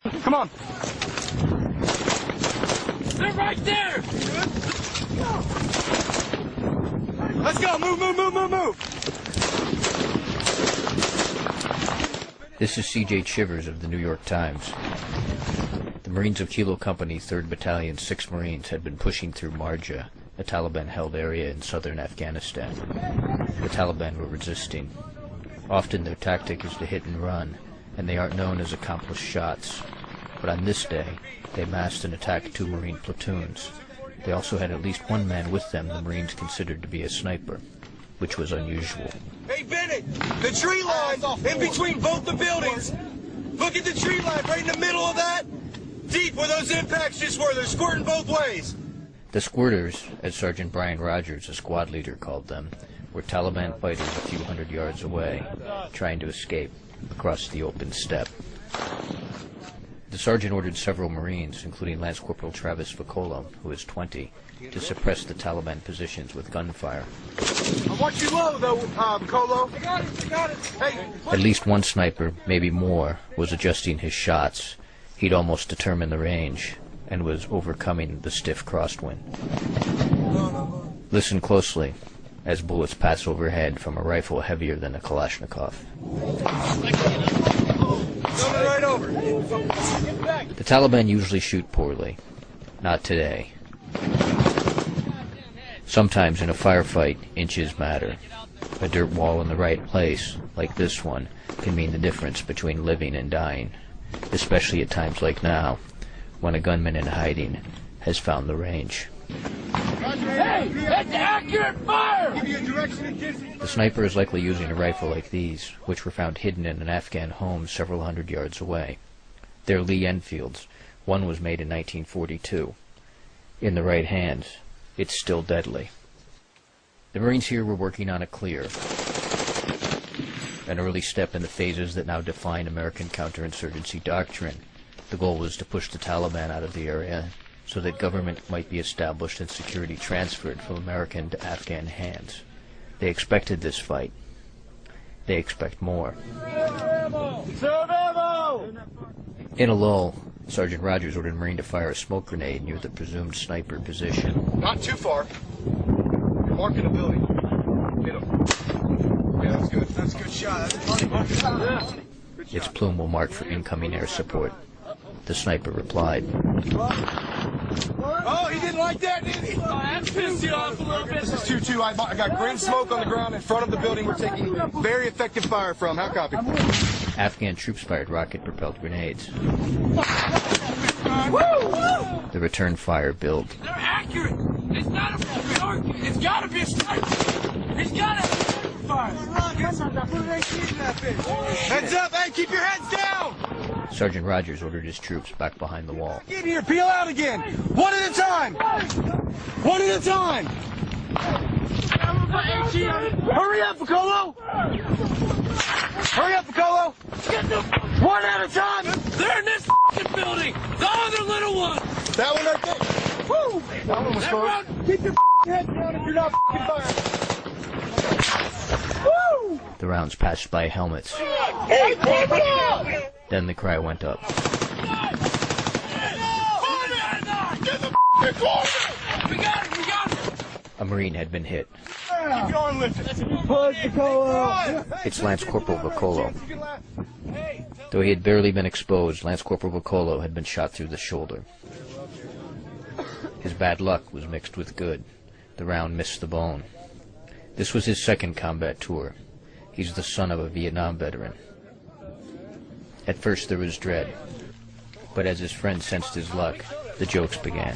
Come on. They're right there! Let's go! Move, move, move, move, move! This is C.J. Chivers of the New York Times. The Marines of Kilo Company, 3rd Battalion, 6 Marines had been pushing through Marja, a Taliban-held area in southern Afghanistan. The Taliban were resisting. Often their tactic is to hit and run, and they aren't known as accomplished shots. But on this day, they massed and attacked 2 Marine platoons. They also had at least one man with them the Marines considered to be a sniper, which was unusual. Hey, Bennett! The tree line in between both the buildings! Look at the tree line right in the middle of that! Deep where those impacts just were, they're squirting both ways! The squirters, as Sergeant Brian Rogers, a squad leader, called them, were Taliban fighters a few hundred yards away, trying to escape across the open steppe. The sergeant ordered several Marines, including Lance Corporal Travis Vicolo, who was 20, to suppress the Taliban positions with gunfire. I want you low, though, Vicolo. I got it. Hey, At least one sniper, maybe more, was adjusting his shots. He'd almost determined the range, and was overcoming the stiff crosswind. Listen closely, as bullets pass overhead from a rifle heavier than a Kalashnikov. right over. The Taliban usually shoot poorly. Not today. Sometimes in a firefight, inches matter. A dirt wall in the right place, like this one, can mean the difference between living and dying, especially at times like now, when a gunman in hiding has found the range. Hey, that's accurate fire! The sniper is likely using a rifle like these, which were found hidden in an Afghan home several hundred yards away. They're Lee Enfields. One was made in 1942. In the right hand, it's still deadly. The Marines here were working on a clear, an early step in the phases that now define American counterinsurgency doctrine. The goal was to push the Taliban out of the area so that government might be established and security transferred from American to Afghan hands. They expected this fight. They expect more. In a lull, Sergeant Rogers ordered a Marine to fire a smoke grenade near the presumed sniper position. Not too far. You're marking a building. Hit him. Yeah, that's good. That's a good shot. That's funny. Its plume will mark for incoming air support. The sniper replied. Oh, he didn't like that, did he? Oh, that pissed you off a little bit. This is 2-2. I got green smoke on the ground in front of the building we're taking very effective fire from. How copy? Afghan troops fired rocket-propelled grenades. The return fire built. They're accurate. It's not a target. It's got to be a sniper. He's got to fire. Heads up! Hey, keep your heads down! Sergeant Rogers ordered his troops back behind the wall. Get here, peel out again! One at a time! One at a time! Hurry up, Vicolo! Hurry up, Vicolo! One at a time! They're in this f***ing building. The other little one. That one right there! Woo! That one was close. Keep your head down if you're not firing. Woo! The rounds passed by helmets. Then the cry went up. We got it. A Marine had been hit. Keep going, lift it. Push, Vicolo. It's Lance Corporal Vicolo. Though he had barely been exposed, Lance Corporal Vicolo had been shot through the shoulder. His bad luck was mixed with good. The round missed the bone. This was his second combat tour. He's the son of a Vietnam veteran. At first there was dread, but as his friend sensed his luck, the jokes began.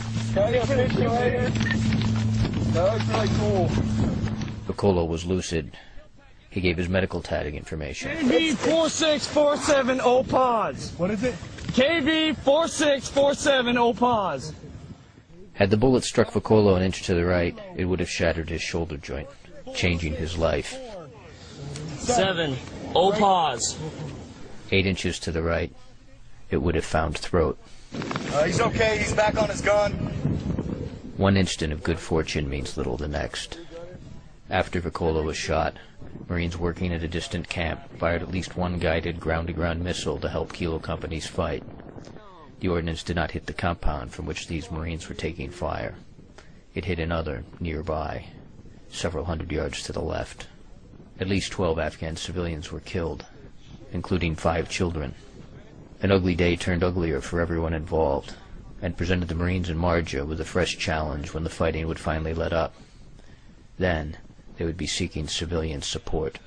Vicolo was lucid. He gave his medical tagging information. KV 4647 OPAWS. What is it? KV 4647 OPAWS. Had the bullet struck Vicolo an inch to the right, it would have shattered his shoulder joint, changing his life. 7 OPAWS. 8 inches to the right, it would have found throat. He's okay. He's back on his gun. 1 instant of good fortune means little the next. After Vicolo was shot, Marines working at a distant camp fired at least one guided ground-to-ground missile to help Kilo Company's fight. The ordnance did not hit the compound from which these Marines were taking fire. It hit another, nearby, several hundred yards to the left. At least 12 Afghan civilians were killed, including 5 children. An ugly day turned uglier for everyone involved, and presented the Marines in Marja with a fresh challenge when the fighting would finally let up. Then, they would be seeking civilian support.